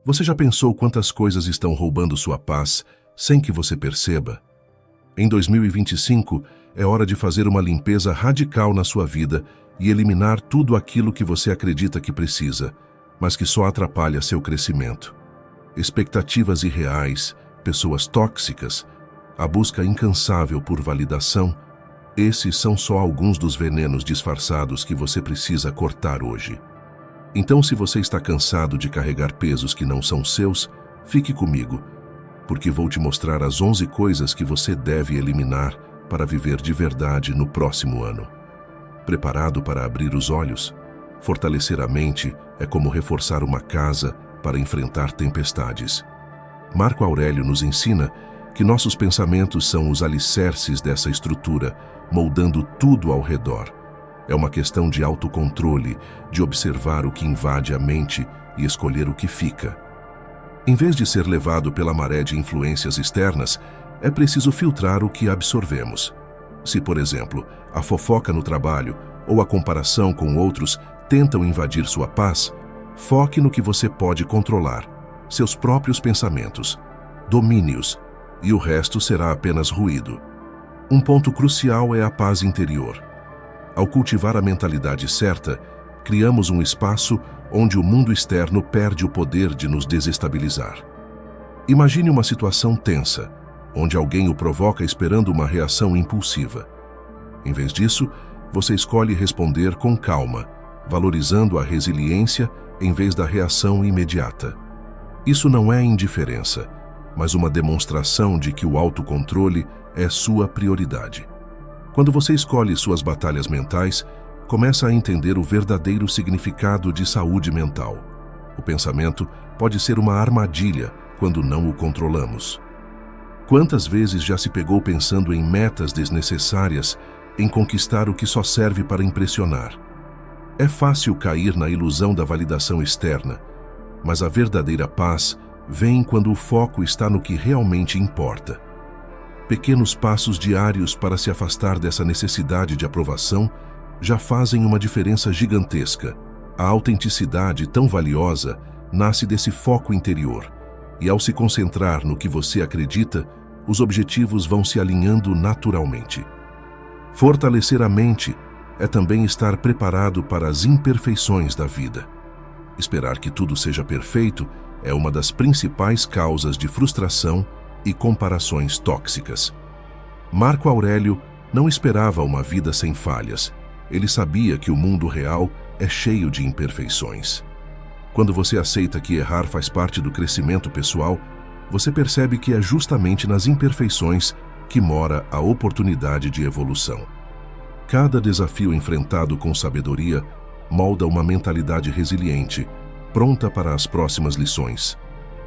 Você já pensou quantas coisas estão roubando sua paz sem que você perceba? Em 2025, é hora de fazer uma limpeza radical na sua vida e eliminar tudo aquilo que você acredita que precisa, mas que só atrapalha seu crescimento. Expectativas irreais, pessoas tóxicas, a busca incansável por validação, esses são só alguns dos venenos disfarçados que você precisa cortar hoje. Então, se você está cansado de carregar pesos que não são seus, fique comigo, porque vou te mostrar as 11 coisas que você deve eliminar para viver de verdade no próximo ano. Preparado para abrir os olhos? Fortalecer a mente é como reforçar uma casa para enfrentar tempestades. Marco Aurélio nos ensina que nossos pensamentos são os alicerces dessa estrutura, moldando tudo ao redor. É uma questão de autocontrole, de observar o que invade a mente e escolher o que fica. Em vez de ser levado pela maré de influências externas, é preciso filtrar o que absorvemos. Se, por exemplo, a fofoca no trabalho ou a comparação com outros tentam invadir sua paz, foque no que você pode controlar, seus próprios pensamentos. Domine-os, e o resto será apenas ruído. Um ponto crucial é a paz interior. Ao cultivar a mentalidade certa, criamos um espaço onde o mundo externo perde o poder de nos desestabilizar. Imagine uma situação tensa, onde alguém o provoca esperando uma reação impulsiva. Em vez disso, você escolhe responder com calma, valorizando a resiliência em vez da reação imediata. Isso não é indiferença, mas uma demonstração de que o autocontrole é sua prioridade. Quando você escolhe suas batalhas mentais, começa a entender o verdadeiro significado de saúde mental. O pensamento pode ser uma armadilha quando não o controlamos. Quantas vezes já se pegou pensando em metas desnecessárias, em conquistar o que só serve para impressionar? É fácil cair na ilusão da validação externa, mas a verdadeira paz vem quando o foco está no que realmente importa. Pequenos passos diários para se afastar dessa necessidade de aprovação já fazem uma diferença gigantesca. A autenticidade tão valiosa nasce desse foco interior, e ao se concentrar no que você acredita, os objetivos vão se alinhando naturalmente. Fortalecer a mente é também estar preparado para as imperfeições da vida. Esperar que tudo seja perfeito é uma das principais causas de frustração e comparações tóxicas. Marco Aurélio não esperava uma vida sem falhas. Ele sabia que o mundo real é cheio de imperfeições. Quando você aceita que errar faz parte do crescimento pessoal, você percebe que é justamente nas imperfeições que mora a oportunidade de evolução. Cada desafio enfrentado com sabedoria molda uma mentalidade resiliente, pronta para as próximas lições.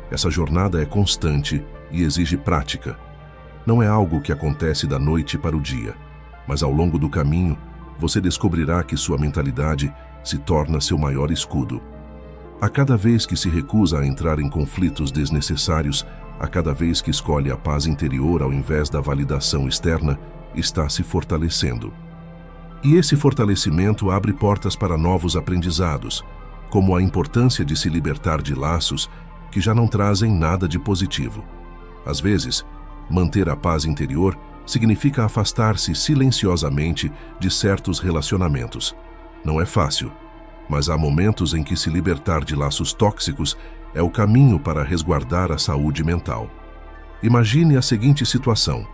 Essa jornada é constante e exige prática. Não é algo que acontece da noite para o dia, mas ao longo do caminho, você descobrirá que sua mentalidade se torna seu maior escudo. A cada vez que se recusa a entrar em conflitos desnecessários, a cada vez que escolhe a paz interior ao invés da validação externa, está se fortalecendo. E esse fortalecimento abre portas para novos aprendizados, como a importância de se libertar de laços que já não trazem nada de positivo. Às vezes, manter a paz interior significa afastar-se silenciosamente de certos relacionamentos. Não é fácil, mas há momentos em que se libertar de laços tóxicos é o caminho para resguardar a saúde mental. Imagine a seguinte situação: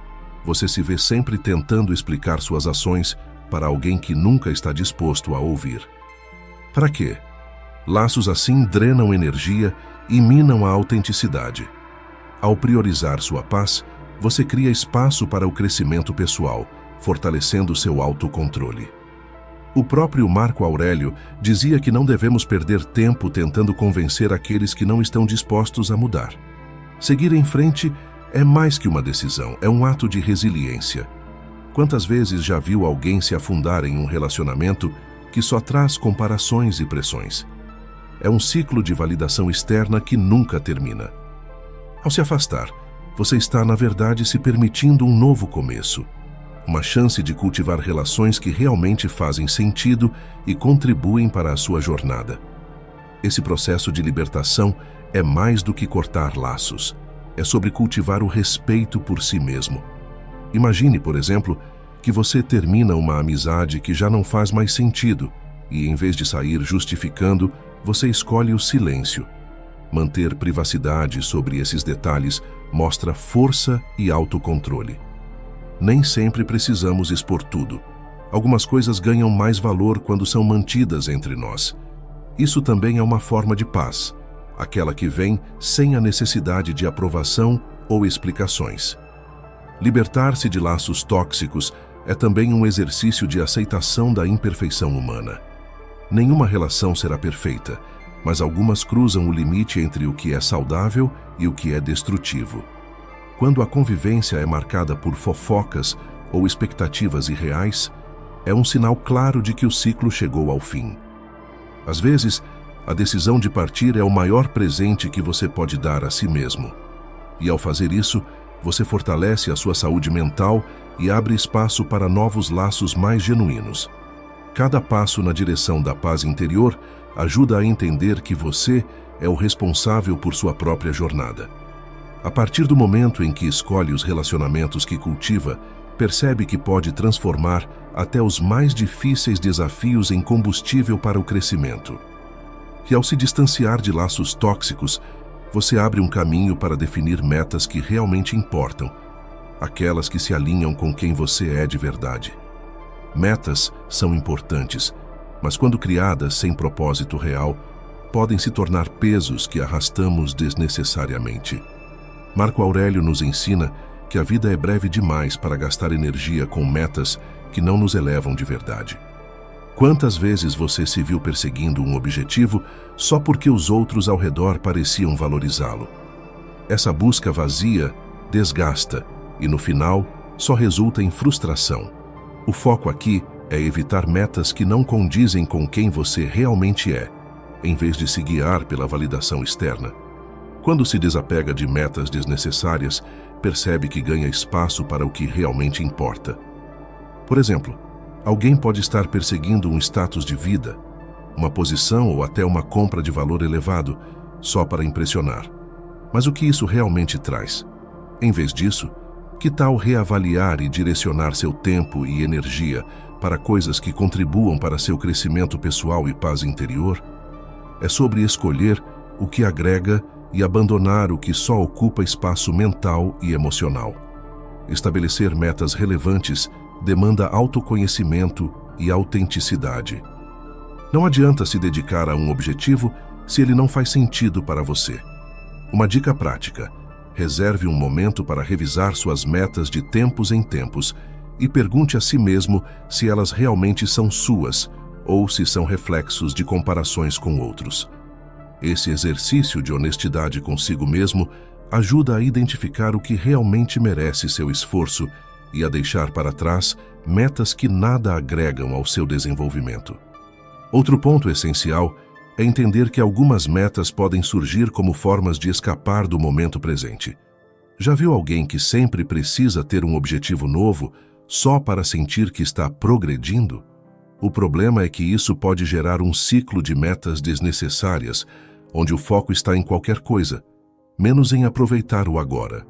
você se vê sempre tentando explicar suas ações para alguém que nunca está disposto a ouvir. Para quê? Laços assim drenam energia e minam a autenticidade. Ao priorizar sua paz, você cria espaço para o crescimento pessoal, fortalecendo seu autocontrole. O próprio Marco Aurélio dizia que não devemos perder tempo tentando convencer aqueles que não estão dispostos a mudar. Seguir em frente é mais que uma decisão, é um ato de resiliência. Quantas vezes já viu alguém se afundar em um relacionamento que só traz comparações e pressões? É um ciclo de validação externa que nunca termina. Ao se afastar, você está, na verdade, se permitindo um novo começo, uma chance de cultivar relações que realmente fazem sentido e contribuem para a sua jornada. Esse processo de libertação é mais do que cortar laços. É sobre cultivar o respeito por si mesmo. Imagine, por exemplo, que você termina uma amizade que já não faz mais sentido e, em vez de sair justificando, você escolhe o silêncio. Manter privacidade sobre esses detalhes mostra força e autocontrole. Nem sempre precisamos expor tudo. Algumas coisas ganham mais valor quando são mantidas entre nós. Isso também é uma forma de paz, aquela que vem sem a necessidade de aprovação ou explicações. Libertar-se de laços tóxicos é também um exercício de aceitação da imperfeição humana. Nenhuma relação será perfeita, mas algumas cruzam o limite entre o que é saudável e o que é destrutivo. Quando a convivência é marcada por fofocas ou expectativas irreais, é um sinal claro de que o ciclo chegou ao fim. Às vezes, a decisão de partir é o maior presente que você pode dar a si mesmo. E ao fazer isso, você fortalece a sua saúde mental e abre espaço para novos laços mais genuínos. Cada passo na direção da paz interior ajuda a entender que você é o responsável por sua própria jornada. A partir do momento em que escolhe os relacionamentos que cultiva, percebe que pode transformar até os mais difíceis desafios em combustível para o crescimento. E ao se distanciar de laços tóxicos, você abre um caminho para definir metas que realmente importam, aquelas que se alinham com quem você é de verdade. Metas são importantes, mas quando criadas sem propósito real, podem se tornar pesos que arrastamos desnecessariamente. Marco Aurélio nos ensina que a vida é breve demais para gastar energia com metas que não nos elevam de verdade. Quantas vezes você se viu perseguindo um objetivo só porque os outros ao redor pareciam valorizá-lo? Essa busca vazia desgasta e, no final, só resulta em frustração. O foco aqui é evitar metas que não condizem com quem você realmente é, em vez de se guiar pela validação externa. Quando se desapega de metas desnecessárias, percebe que ganha espaço para o que realmente importa. Por exemplo, alguém pode estar perseguindo um status de vida, uma posição ou até uma compra de valor elevado, só para impressionar. Mas o que isso realmente traz? Em vez disso, que tal reavaliar e direcionar seu tempo e energia para coisas que contribuam para seu crescimento pessoal e paz interior? É sobre escolher o que agrega e abandonar o que só ocupa espaço mental e emocional. Estabelecer metas relevantes demanda autoconhecimento e autenticidade. Não adianta se dedicar a um objetivo se ele não faz sentido para você. Uma dica prática: reserve um momento para revisar suas metas de tempos em tempos e pergunte a si mesmo se elas realmente são suas ou se são reflexos de comparações com outros. Esse exercício de honestidade consigo mesmo ajuda a identificar o que realmente merece seu esforço e a deixar para trás metas que nada agregam ao seu desenvolvimento. Outro ponto essencial é entender que algumas metas podem surgir como formas de escapar do momento presente. Já viu alguém que sempre precisa ter um objetivo novo só para sentir que está progredindo? O problema é que isso pode gerar um ciclo de metas desnecessárias, onde o foco está em qualquer coisa, menos em aproveitar o agora.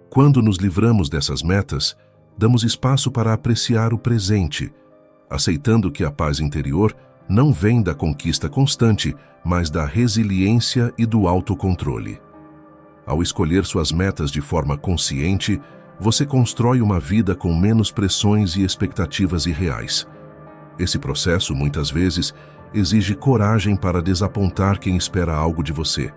Quando nos livramos dessas metas, damos espaço para apreciar o presente, aceitando que a paz interior não vem da conquista constante, mas da resiliência e do autocontrole. Ao escolher suas metas de forma consciente, você constrói uma vida com menos pressões e expectativas irreais. Esse processo, muitas vezes, exige coragem para desapontar quem espera algo de você,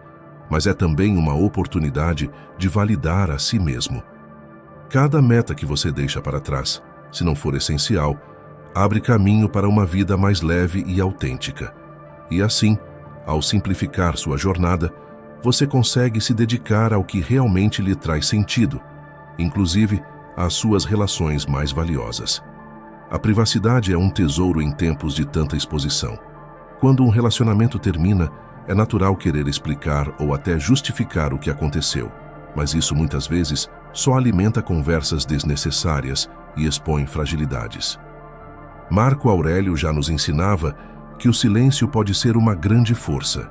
mas é também uma oportunidade de validar a si mesmo. Cada meta que você deixa para trás, se não for essencial, abre caminho para uma vida mais leve e autêntica. E assim, ao simplificar sua jornada, você consegue se dedicar ao que realmente lhe traz sentido, inclusive às suas relações mais valiosas. A privacidade é um tesouro em tempos de tanta exposição. Quando um relacionamento termina, é natural querer explicar ou até justificar o que aconteceu, mas isso muitas vezes só alimenta conversas desnecessárias e expõe fragilidades. Marco Aurélio já nos ensinava que o silêncio pode ser uma grande força.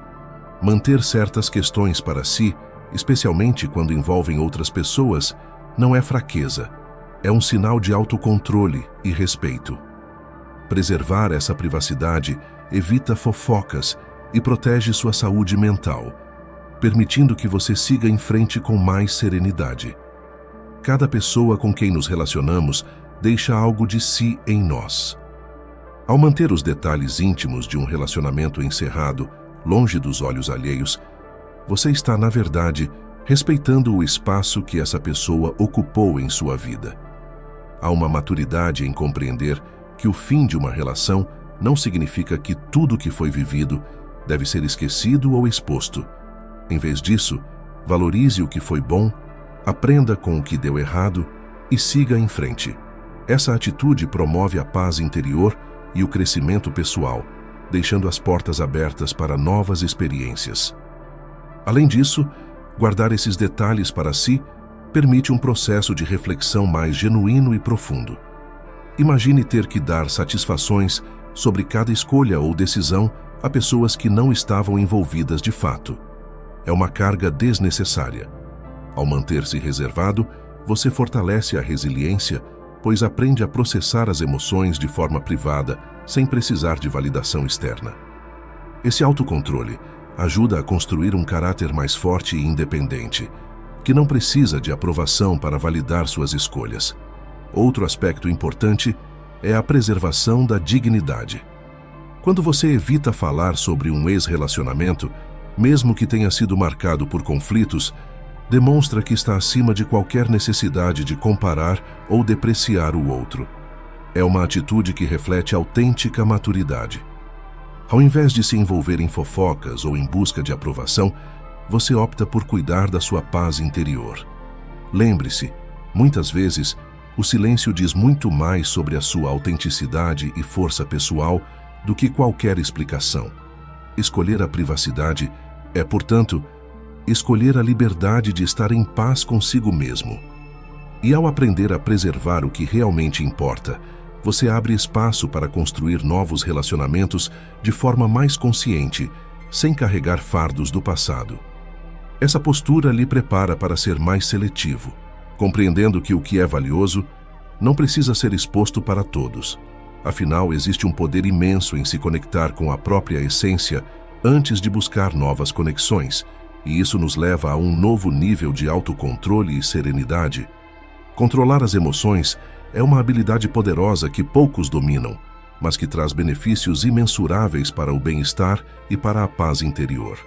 Manter certas questões para si, especialmente quando envolvem outras pessoas, não é fraqueza, é um sinal de autocontrole e respeito. Preservar essa privacidade evita fofocas e protege sua saúde mental, permitindo que você siga em frente com mais serenidade. Cada pessoa com quem nos relacionamos deixa algo de si em nós. Ao manter os detalhes íntimos de um relacionamento encerrado, longe dos olhos alheios, você está, na verdade, respeitando o espaço que essa pessoa ocupou em sua vida. Há uma maturidade em compreender que o fim de uma relação não significa que tudo que foi vivido deve ser esquecido ou exposto. Em vez disso, valorize o que foi bom, aprenda com o que deu errado e siga em frente. Essa atitude promove a paz interior e o crescimento pessoal, deixando as portas abertas para novas experiências. Além disso, guardar esses detalhes para si permite um processo de reflexão mais genuíno e profundo. Imagine ter que dar satisfações sobre cada escolha ou decisão a pessoas que não estavam envolvidas de fato. É uma carga desnecessária. Ao manter-se reservado, você fortalece a resiliência, pois aprende a processar as emoções de forma privada, sem precisar de validação externa. Esse autocontrole ajuda a construir um caráter mais forte e independente, que não precisa de aprovação para validar suas escolhas. Outro aspecto importante é a preservação da dignidade. Quando você evita falar sobre um ex-relacionamento, mesmo que tenha sido marcado por conflitos, demonstra que está acima de qualquer necessidade de comparar ou depreciar o outro. É uma atitude que reflete autêntica maturidade. Ao invés de se envolver em fofocas ou em busca de aprovação, você opta por cuidar da sua paz interior. Lembre-se, muitas vezes, o silêncio diz muito mais sobre a sua autenticidade e força pessoal do que qualquer explicação. Escolher a privacidade é, portanto, escolher a liberdade de estar em paz consigo mesmo. E ao aprender a preservar o que realmente importa, você abre espaço para construir novos relacionamentos de forma mais consciente, sem carregar fardos do passado. Essa postura lhe prepara para ser mais seletivo, compreendendo que o que é valioso não precisa ser exposto para todos. Afinal, existe um poder imenso em se conectar com a própria essência antes de buscar novas conexões, e isso nos leva a um novo nível de autocontrole e serenidade. Controlar as emoções é uma habilidade poderosa que poucos dominam, mas que traz benefícios imensuráveis para o bem-estar e para a paz interior.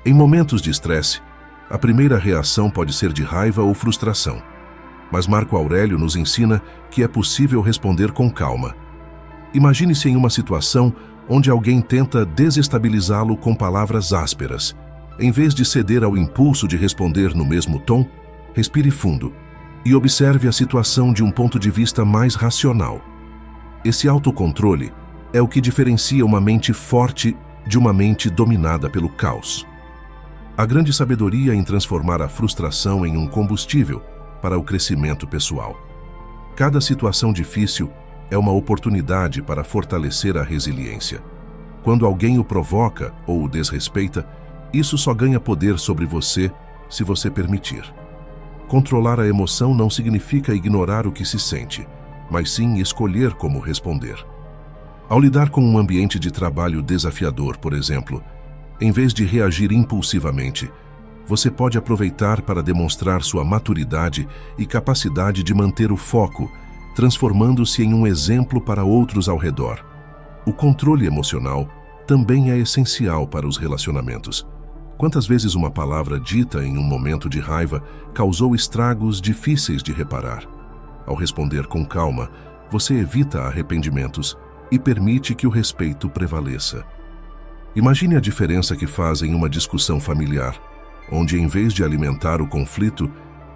Em momentos de estresse, a primeira reação pode ser de raiva ou frustração. Mas Marco Aurélio nos ensina que é possível responder com calma. Imagine-se em uma situação onde alguém tenta desestabilizá-lo com palavras ásperas. Em vez de ceder ao impulso de responder no mesmo tom, respire fundo e observe a situação de um ponto de vista mais racional. Esse autocontrole é o que diferencia uma mente forte de uma mente dominada pelo caos. Há grande sabedoria em transformar a frustração em um combustível para o crescimento pessoal. Cada situação difícil é uma oportunidade para fortalecer a resiliência. Quando alguém o provoca ou o desrespeita, isso só ganha poder sobre você se você permitir. Controlar a emoção não significa ignorar o que se sente, mas sim escolher como responder. Ao lidar com um ambiente de trabalho desafiador, por exemplo, em vez de reagir impulsivamente, você pode aproveitar para demonstrar sua maturidade e capacidade de manter o foco, transformando-se em um exemplo para outros ao redor. O controle emocional também é essencial para os relacionamentos. Quantas vezes uma palavra dita em um momento de raiva causou estragos difíceis de reparar? Ao responder com calma, você evita arrependimentos e permite que o respeito prevaleça. Imagine a diferença que faz em uma discussão familiar, onde em vez de alimentar o conflito,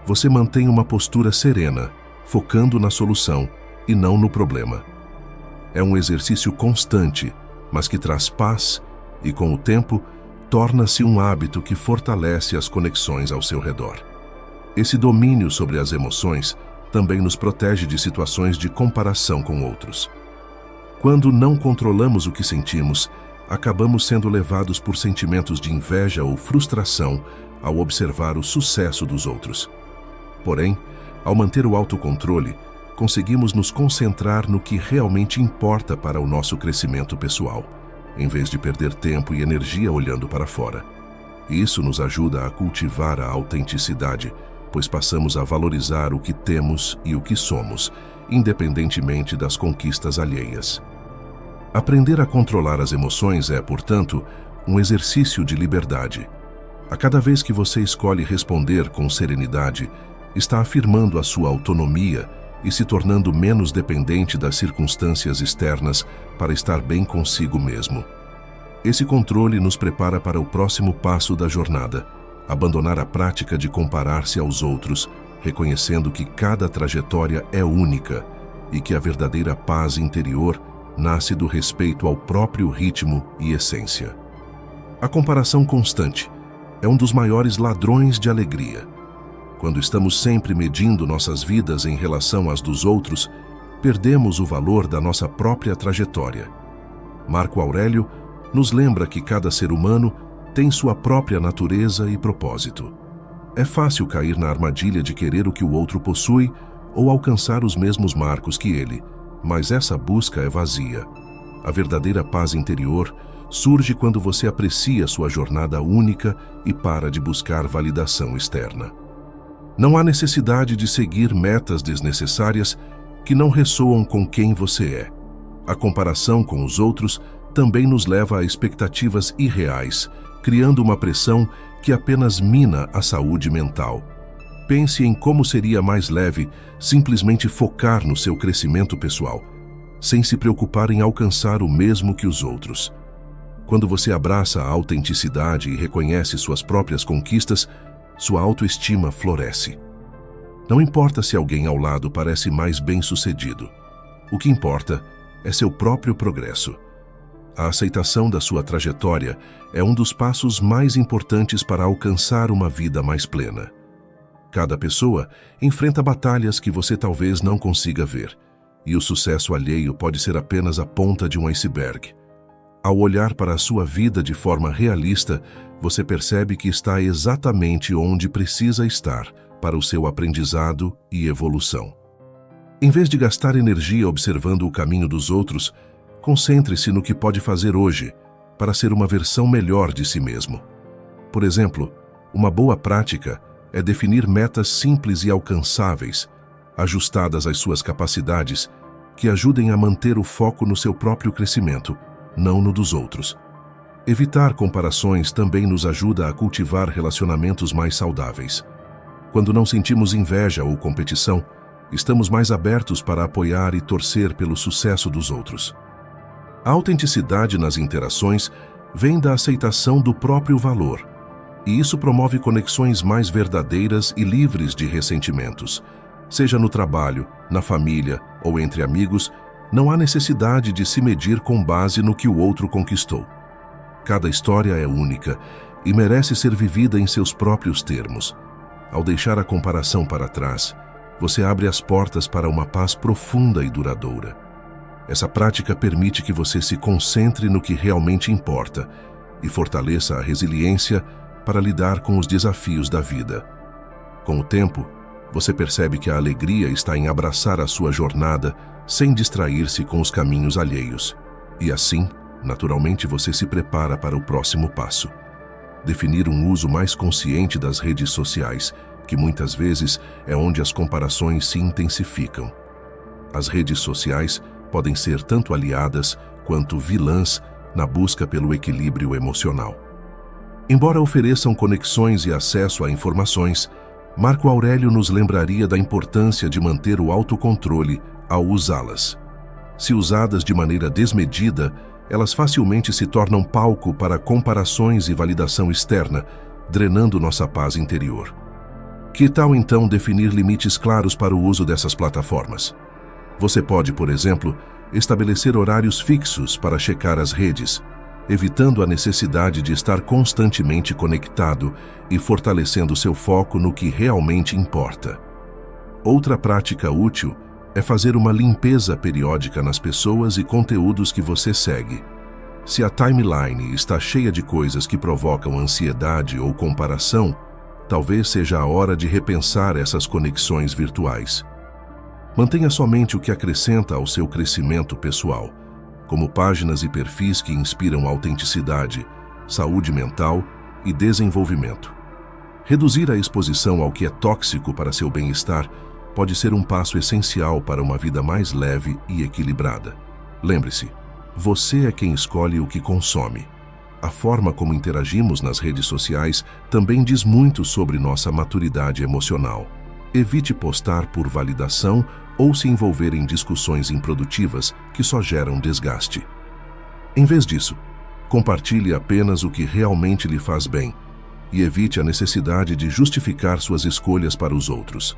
você mantém uma postura serena, focando na solução e não no problema. É um exercício constante, mas que traz paz e, com o tempo, torna-se um hábito que fortalece as conexões ao seu redor. Esse domínio sobre as emoções também nos protege de situações de comparação com outros. Quando não controlamos o que sentimos, acabamos sendo levados por sentimentos de inveja ou frustração ao observar o sucesso dos outros. Porém, ao manter o autocontrole, conseguimos nos concentrar no que realmente importa para o nosso crescimento pessoal, em vez de perder tempo e energia olhando para fora. Isso nos ajuda a cultivar a autenticidade, pois passamos a valorizar o que temos e o que somos, independentemente das conquistas alheias. Aprender a controlar as emoções é, portanto, um exercício de liberdade. A cada vez que você escolhe responder com serenidade, está afirmando a sua autonomia e se tornando menos dependente das circunstâncias externas para estar bem consigo mesmo. Esse controle nos prepara para o próximo passo da jornada, abandonar a prática de comparar-se aos outros, reconhecendo que cada trajetória é única e que a verdadeira paz interior nasce do respeito ao próprio ritmo e essência. A comparação constante é um dos maiores ladrões de alegria. Quando estamos sempre medindo nossas vidas em relação às dos outros, perdemos o valor da nossa própria trajetória. Marco Aurélio nos lembra que cada ser humano tem sua própria natureza e propósito. É fácil cair na armadilha de querer o que o outro possui ou alcançar os mesmos marcos que ele, mas essa busca é vazia. A verdadeira paz interior surge quando você aprecia sua jornada única e para de buscar validação externa. Não há necessidade de seguir metas desnecessárias que não ressoam com quem você é. A comparação com os outros também nos leva a expectativas irreais, criando uma pressão que apenas mina a saúde mental. Pense em como seria mais leve simplesmente focar no seu crescimento pessoal, sem se preocupar em alcançar o mesmo que os outros. Quando você abraça a autenticidade e reconhece suas próprias conquistas, sua autoestima floresce. Não importa se alguém ao lado parece mais bem-sucedido. O que importa é seu próprio progresso. A aceitação da sua trajetória é um dos passos mais importantes para alcançar uma vida mais plena. Cada pessoa enfrenta batalhas que você talvez não consiga ver, e o sucesso alheio pode ser apenas a ponta de um iceberg. Ao olhar para a sua vida de forma realista, você percebe que está exatamente onde precisa estar para o seu aprendizado e evolução. Em vez de gastar energia observando o caminho dos outros, concentre-se no que pode fazer hoje para ser uma versão melhor de si mesmo. Por exemplo, uma boa prática é definir metas simples e alcançáveis, ajustadas às suas capacidades, que ajudem a manter o foco no seu próprio crescimento, não no dos outros. Evitar comparações também nos ajuda a cultivar relacionamentos mais saudáveis. Quando não sentimos inveja ou competição, estamos mais abertos para apoiar e torcer pelo sucesso dos outros. A autenticidade nas interações vem da aceitação do próprio valor, e isso promove conexões mais verdadeiras e livres de ressentimentos. Seja no trabalho, na família ou entre amigos, não há necessidade de se medir com base no que o outro conquistou. Cada história é única e merece ser vivida em seus próprios termos. Ao deixar a comparação para trás, você abre as portas para uma paz profunda e duradoura. Essa prática permite que você se concentre no que realmente importa e fortaleça a resiliência para lidar com os desafios da vida. Com o tempo, você percebe que a alegria está em abraçar a sua jornada sem distrair-se com os caminhos alheios. E assim, naturalmente, você se prepara para o próximo passo. Definir um uso mais consciente das redes sociais, que muitas vezes é onde as comparações se intensificam. As redes sociais podem ser tanto aliadas quanto vilãs na busca pelo equilíbrio emocional. Embora ofereçam conexões e acesso a informações, Marco Aurélio nos lembraria da importância de manter o autocontrole ao usá-las. Se usadas de maneira desmedida, elas facilmente se tornam palco para comparações e validação externa, drenando nossa paz interior. Que tal então definir limites claros para o uso dessas plataformas? Você pode, por exemplo, estabelecer horários fixos para checar as redes, evitando a necessidade de estar constantemente conectado e fortalecendo seu foco no que realmente importa. Outra prática útil é fazer uma limpeza periódica nas pessoas e conteúdos que você segue. Se a timeline está cheia de coisas que provocam ansiedade ou comparação, talvez seja a hora de repensar essas conexões virtuais. Mantenha somente o que acrescenta ao seu crescimento pessoal, como páginas e perfis que inspiram autenticidade, saúde mental e desenvolvimento. Reduzir a exposição ao que é tóxico para seu bem-estar pode ser um passo essencial para uma vida mais leve e equilibrada. Lembre-se, você é quem escolhe o que consome. A forma como interagimos nas redes sociais também diz muito sobre nossa maturidade emocional. Evite postar por validação ou se envolver em discussões improdutivas que só geram desgaste. Em vez disso, compartilhe apenas o que realmente lhe faz bem e evite a necessidade de justificar suas escolhas para os outros.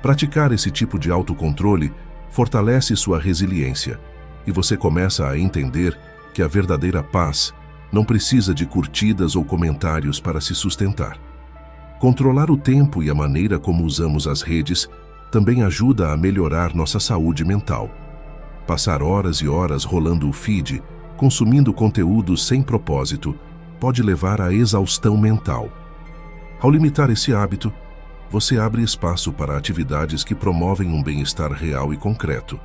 Praticar esse tipo de autocontrole fortalece sua resiliência e você começa a entender que a verdadeira paz não precisa de curtidas ou comentários para se sustentar. Controlar o tempo e a maneira como usamos as redes também ajuda a melhorar nossa saúde mental. Passar horas e horas rolando o feed, consumindo conteúdo sem propósito, pode levar à exaustão mental. Ao limitar esse hábito, você abre espaço para atividades que promovem um bem-estar real e concreto,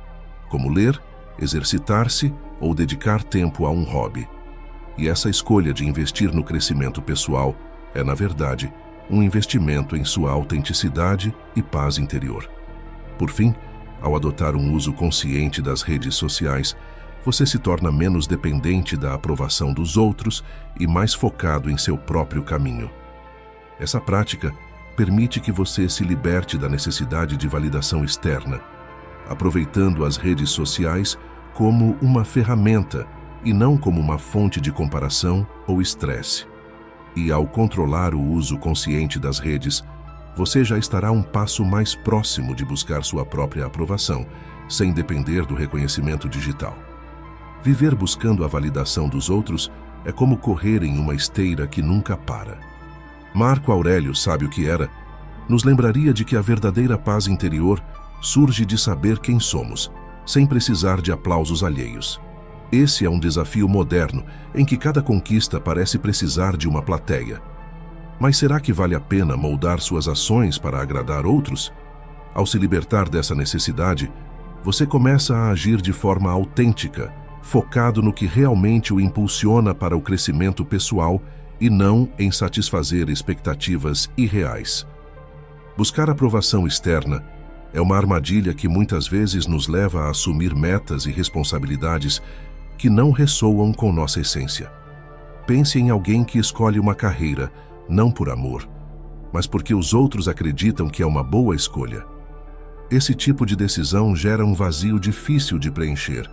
como ler, exercitar-se ou dedicar tempo a um hobby. E essa escolha de investir no crescimento pessoal é, na verdade, um investimento em sua autenticidade e paz interior. Por fim, ao adotar um uso consciente das redes sociais, você se torna menos dependente da aprovação dos outros e mais focado em seu próprio caminho. Essa prática permite que você se liberte da necessidade de validação externa, aproveitando as redes sociais como uma ferramenta e não como uma fonte de comparação ou estresse. E ao controlar o uso consciente das redes, você já estará um passo mais próximo de buscar sua própria aprovação, sem depender do reconhecimento digital. Viver buscando a validação dos outros é como correr em uma esteira que nunca para. Marco Aurélio, sábio que era, nos lembraria de que a verdadeira paz interior surge de saber quem somos, sem precisar de aplausos alheios. Esse é um desafio moderno, em que cada conquista parece precisar de uma plateia. Mas será que vale a pena moldar suas ações para agradar outros? Ao se libertar dessa necessidade, você começa a agir de forma autêntica, focado no que realmente o impulsiona para o crescimento pessoal e não em satisfazer expectativas irreais. Buscar aprovação externa é uma armadilha que muitas vezes nos leva a assumir metas e responsabilidades que não ressoam com nossa essência. Pense em alguém que escolhe uma carreira, não por amor, mas porque os outros acreditam que é uma boa escolha. Esse tipo de decisão gera um vazio difícil de preencher,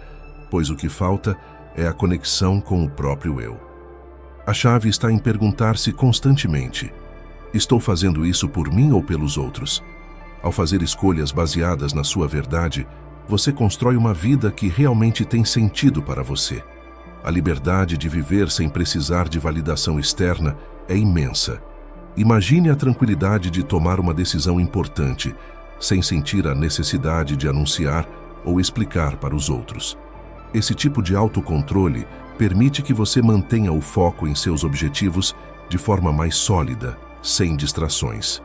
pois o que falta é a conexão com o próprio eu. A chave está em perguntar-se constantemente: estou fazendo isso por mim ou pelos outros? Ao fazer escolhas baseadas na sua verdade, você constrói uma vida que realmente tem sentido para você. A liberdade de viver sem precisar de validação externa é imensa. Imagine a tranquilidade de tomar uma decisão importante, sem sentir a necessidade de anunciar ou explicar para os outros. Esse tipo de autocontrole permite que você mantenha o foco em seus objetivos de forma mais sólida, sem distrações.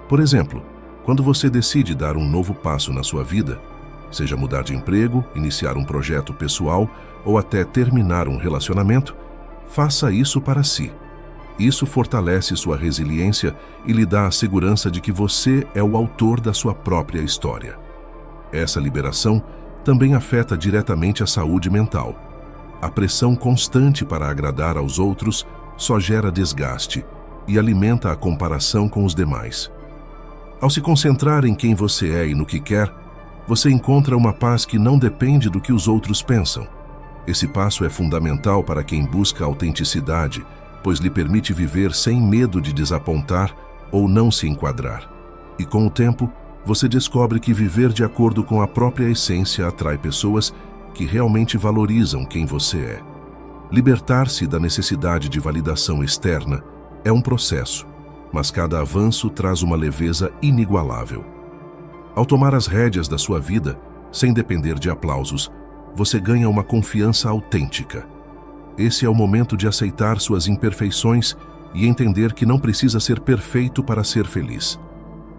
Por exemplo, quando você decide dar um novo passo na sua vida, seja mudar de emprego, iniciar um projeto pessoal ou até terminar um relacionamento, faça isso para si. Isso fortalece sua resiliência e lhe dá a segurança de que você é o autor da sua própria história. Essa liberação também afeta diretamente a saúde mental. A pressão constante para agradar aos outros só gera desgaste e alimenta a comparação com os demais. Ao se concentrar em quem você é e no que quer, você encontra uma paz que não depende do que os outros pensam. Esse passo é fundamental para quem busca autenticidade, pois lhe permite viver sem medo de desapontar ou não se enquadrar. E com o tempo, você descobre que viver de acordo com a própria essência atrai pessoas que realmente valorizam quem você é. Libertar-se da necessidade de validação externa é um processo, mas cada avanço traz uma leveza inigualável. Ao tomar as rédeas da sua vida, sem depender de aplausos, você ganha uma confiança autêntica. Esse é o momento de aceitar suas imperfeições e entender que não precisa ser perfeito para ser feliz.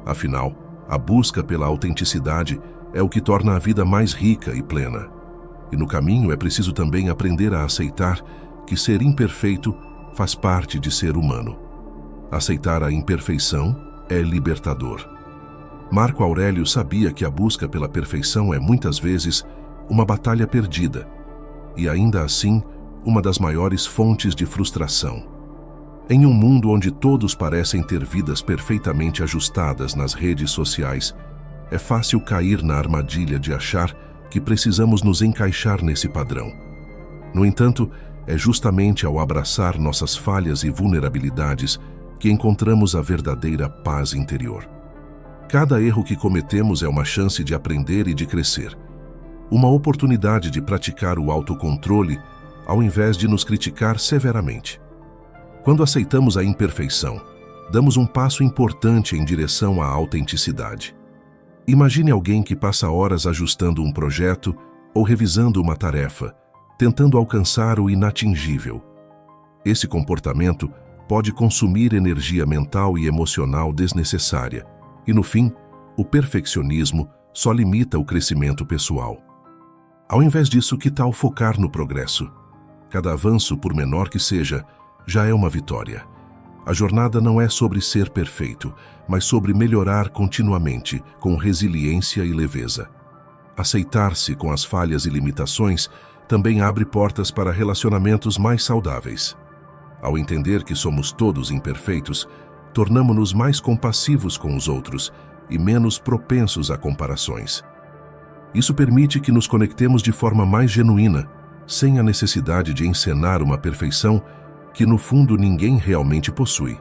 Afinal, a busca pela autenticidade é o que torna a vida mais rica e plena. E no caminho é preciso também aprender a aceitar que ser imperfeito faz parte de ser humano. Aceitar a imperfeição é libertador. Marco Aurélio sabia que a busca pela perfeição é muitas vezes uma batalha perdida e ainda assim uma das maiores fontes de frustração. Em um mundo onde todos parecem ter vidas perfeitamente ajustadas nas redes sociais, é fácil cair na armadilha de achar que precisamos nos encaixar nesse padrão. No entanto, é justamente ao abraçar nossas falhas e vulnerabilidades que encontramos a verdadeira paz interior. Cada erro que cometemos é uma chance de aprender e de crescer. Uma oportunidade de praticar o autocontrole ao invés de nos criticar severamente. Quando aceitamos a imperfeição, damos um passo importante em direção à autenticidade. Imagine alguém que passa horas ajustando um projeto ou revisando uma tarefa, tentando alcançar o inatingível. Esse comportamento pode consumir energia mental e emocional desnecessária, e no fim, o perfeccionismo só limita o crescimento pessoal. Ao invés disso, que tal focar no progresso? Cada avanço, por menor que seja, já é uma vitória. A jornada não é sobre ser perfeito, mas sobre melhorar continuamente, com resiliência e leveza. Aceitar-se com as falhas e limitações também abre portas para relacionamentos mais saudáveis. Ao entender que somos todos imperfeitos, tornamo-nos mais compassivos com os outros e menos propensos a comparações. Isso permite que nos conectemos de forma mais genuína, sem a necessidade de encenar uma perfeição que no fundo ninguém realmente possui.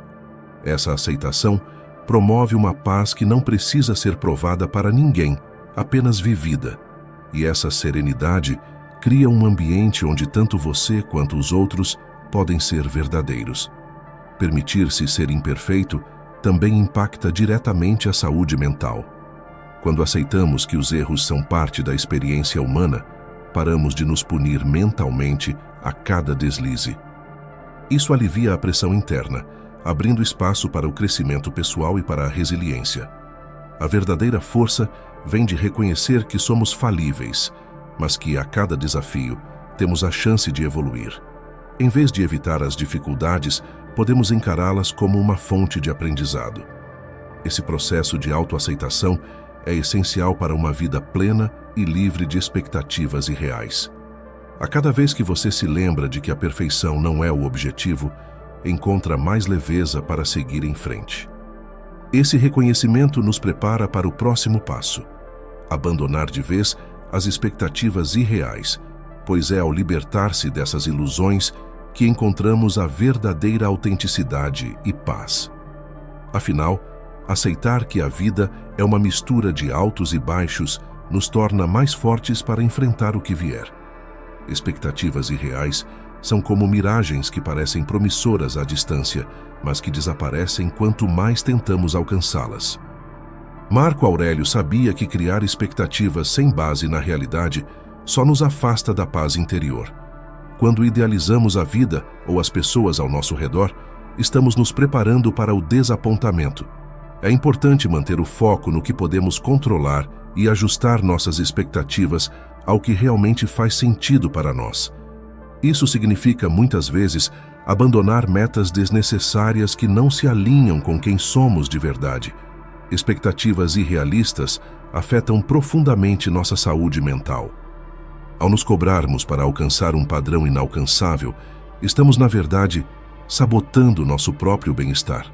Essa aceitação promove uma paz que não precisa ser provada para ninguém, apenas vivida. E essa serenidade cria um ambiente onde tanto você quanto os outros podem ser verdadeiros. Permitir-se ser imperfeito também impacta diretamente a saúde mental. Quando aceitamos que os erros são parte da experiência humana, paramos de nos punir mentalmente a cada deslize. Isso alivia a pressão interna, abrindo espaço para o crescimento pessoal e para a resiliência. A verdadeira força vem de reconhecer que somos falíveis, mas que a cada desafio temos a chance de evoluir. Em vez de evitar as dificuldades, podemos encará-las como uma fonte de aprendizado. Esse processo de autoaceitação é essencial para uma vida plena e livre de expectativas irreais. A cada vez que você se lembra de que a perfeição não é o objetivo, encontra mais leveza para seguir em frente. Esse reconhecimento nos prepara para o próximo passo: abandonar de vez as expectativas irreais, pois é ao libertar-se dessas ilusões que encontramos a verdadeira autenticidade e paz. Afinal, aceitar que a vida é uma mistura de altos e baixos nos torna mais fortes para enfrentar o que vier. Expectativas irreais são como miragens que parecem promissoras à distância, mas que desaparecem quanto mais tentamos alcançá-las. Marco Aurélio sabia que criar expectativas sem base na realidade só nos afasta da paz interior. Quando idealizamos a vida ou as pessoas ao nosso redor, estamos nos preparando para o desapontamento. É importante manter o foco no que podemos controlar e ajustar nossas expectativas ao que realmente faz sentido para nós. Isso significa, muitas vezes, abandonar metas desnecessárias que não se alinham com quem somos de verdade. Expectativas irrealistas afetam profundamente nossa saúde mental. Ao nos cobrarmos para alcançar um padrão inalcançável, estamos, na verdade, sabotando nosso próprio bem-estar.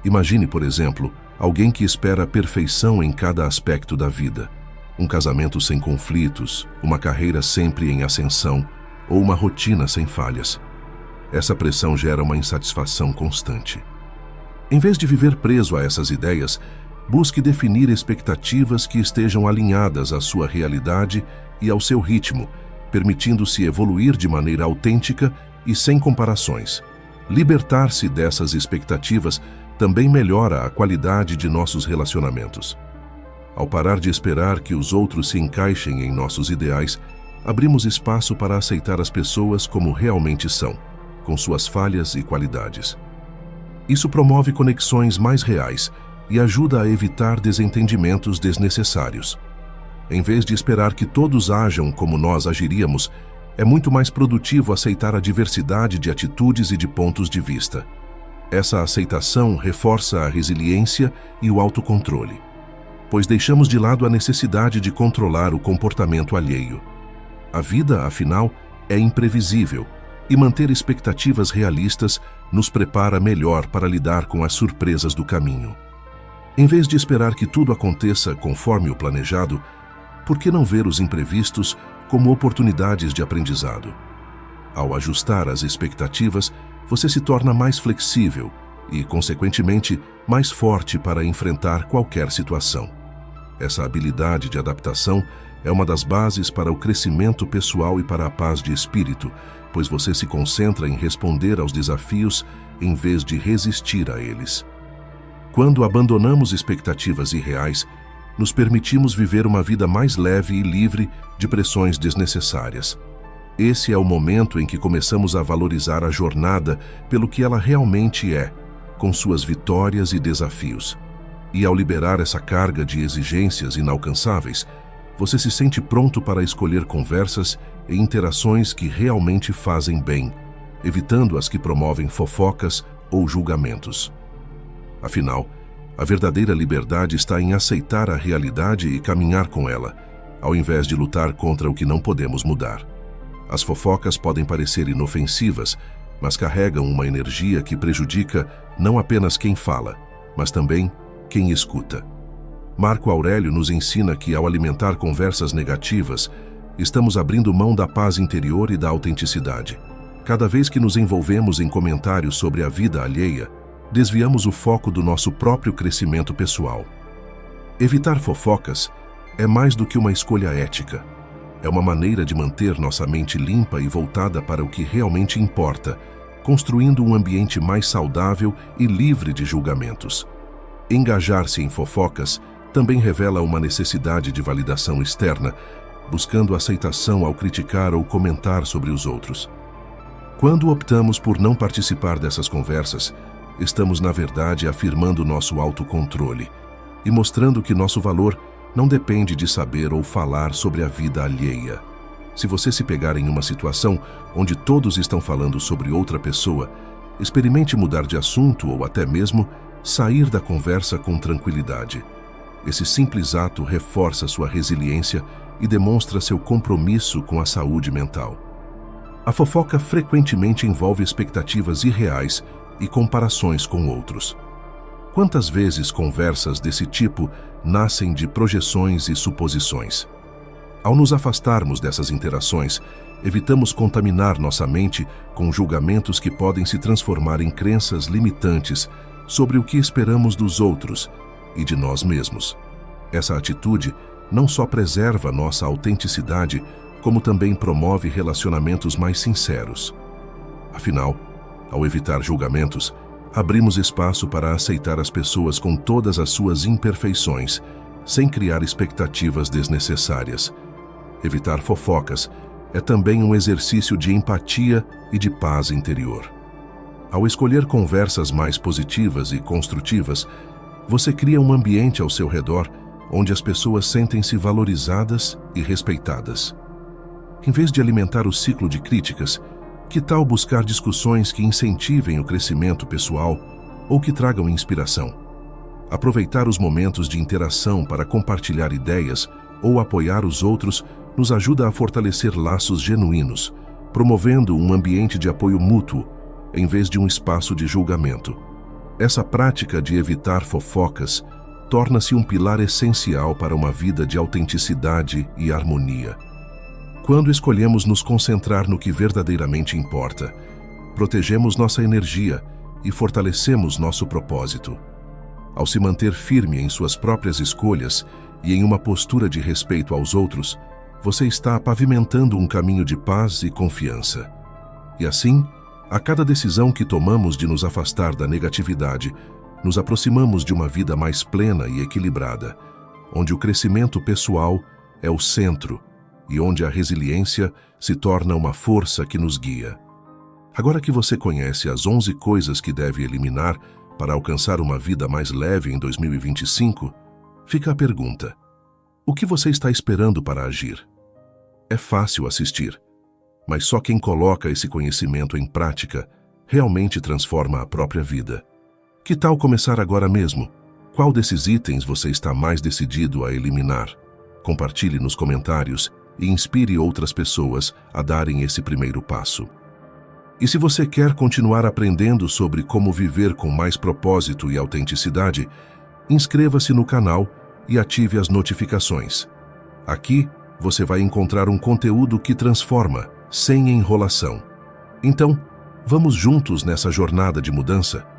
Imagine, por exemplo, alguém que espera a perfeição em cada aspecto da vida. Um casamento sem conflitos, uma carreira sempre em ascensão ou uma rotina sem falhas. Essa pressão gera uma insatisfação constante. Em vez de viver preso a essas ideias, busque definir expectativas que estejam alinhadas à sua realidade e ao seu ritmo, permitindo-se evoluir de maneira autêntica e sem comparações. Libertar-se dessas expectativas também melhora a qualidade de nossos relacionamentos. Ao parar de esperar que os outros se encaixem em nossos ideais, abrimos espaço para aceitar as pessoas como realmente são, com suas falhas e qualidades. Isso promove conexões mais reais e ajuda a evitar desentendimentos desnecessários. Em vez de esperar que todos ajam como nós agiríamos, é muito mais produtivo aceitar a diversidade de atitudes e de pontos de vista. Essa aceitação reforça a resiliência e o autocontrole, pois deixamos de lado a necessidade de controlar o comportamento alheio. A vida, afinal, é imprevisível, e manter expectativas realistas nos prepara melhor para lidar com as surpresas do caminho. Em vez de esperar que tudo aconteça conforme o planejado, por que não ver os imprevistos como oportunidades de aprendizado? Ao ajustar as expectativas, você se torna mais flexível e, consequentemente, mais forte para enfrentar qualquer situação. Essa habilidade de adaptação é uma das bases para o crescimento pessoal e para a paz de espírito, pois você se concentra em responder aos desafios em vez de resistir a eles. Quando abandonamos expectativas irreais, nos permitimos viver uma vida mais leve e livre de pressões desnecessárias. Esse é o momento em que começamos a valorizar a jornada pelo que ela realmente é, com suas vitórias e desafios. E ao liberar essa carga de exigências inalcançáveis, você se sente pronto para escolher conversas e interações que realmente fazem bem, evitando as que promovem fofocas ou julgamentos. Afinal, a verdadeira liberdade está em aceitar a realidade e caminhar com ela, ao invés de lutar contra o que não podemos mudar. As fofocas podem parecer inofensivas, mas carregam uma energia que prejudica não apenas quem fala, mas também quem escuta. Marco Aurélio nos ensina que, ao alimentar conversas negativas, estamos abrindo mão da paz interior e da autenticidade. Cada vez que nos envolvemos em comentários sobre a vida alheia, desviamos o foco do nosso próprio crescimento pessoal. Evitar fofocas é mais do que uma escolha ética. É uma maneira de manter nossa mente limpa e voltada para o que realmente importa, construindo um ambiente mais saudável e livre de julgamentos. Engajar-se em fofocas também revela uma necessidade de validação externa, buscando aceitação ao criticar ou comentar sobre os outros. Quando optamos por não participar dessas conversas, estamos, na verdade, afirmando nosso autocontrole e mostrando que nosso valor não depende de saber ou falar sobre a vida alheia. Se você se pegar em uma situação onde todos estão falando sobre outra pessoa, experimente mudar de assunto ou até mesmo sair da conversa com tranquilidade. Esse simples ato reforça sua resiliência e demonstra seu compromisso com a saúde mental. A fofoca frequentemente envolve expectativas irreais e comparações com outros. Quantas vezes conversas desse tipo nascem de projeções e suposições? Ao nos afastarmos dessas interações, evitamos contaminar nossa mente com julgamentos que podem se transformar em crenças limitantes sobre o que esperamos dos outros e de nós mesmos. Essa atitude não só preserva nossa autenticidade, como também promove relacionamentos mais sinceros. Afinal, ao evitar julgamentos, abrimos espaço para aceitar as pessoas com todas as suas imperfeições, sem criar expectativas desnecessárias. Evitar fofocas é também um exercício de empatia e de paz interior. Ao escolher conversas mais positivas e construtivas, você cria um ambiente ao seu redor onde as pessoas sentem-se valorizadas e respeitadas. Em vez de alimentar o ciclo de críticas, que tal buscar discussões que incentivem o crescimento pessoal ou que tragam inspiração? Aproveitar os momentos de interação para compartilhar ideias ou apoiar os outros nos ajuda a fortalecer laços genuínos, promovendo um ambiente de apoio mútuo, em vez de um espaço de julgamento. Essa prática de evitar fofocas torna-se um pilar essencial para uma vida de autenticidade e harmonia. Quando escolhemos nos concentrar no que verdadeiramente importa, protegemos nossa energia e fortalecemos nosso propósito. Ao se manter firme em suas próprias escolhas e em uma postura de respeito aos outros, você está pavimentando um caminho de paz e confiança. E assim, a cada decisão que tomamos de nos afastar da negatividade, nos aproximamos de uma vida mais plena e equilibrada, onde o crescimento pessoal é o centro e onde a resiliência se torna uma força que nos guia. Agora que você conhece as 11 coisas que deve eliminar para alcançar uma vida mais leve em 2025, fica a pergunta: o que você está esperando para agir? É fácil assistir, mas só quem coloca esse conhecimento em prática realmente transforma a própria vida. Que tal começar agora mesmo? Qual desses itens você está mais decidido a eliminar? Compartilhe nos comentários e inspire outras pessoas a darem esse primeiro passo. E se você quer continuar aprendendo sobre como viver com mais propósito e autenticidade, inscreva-se no canal e ative as notificações. Aqui você vai encontrar um conteúdo que transforma, sem enrolação. Então, vamos juntos nessa jornada de mudança?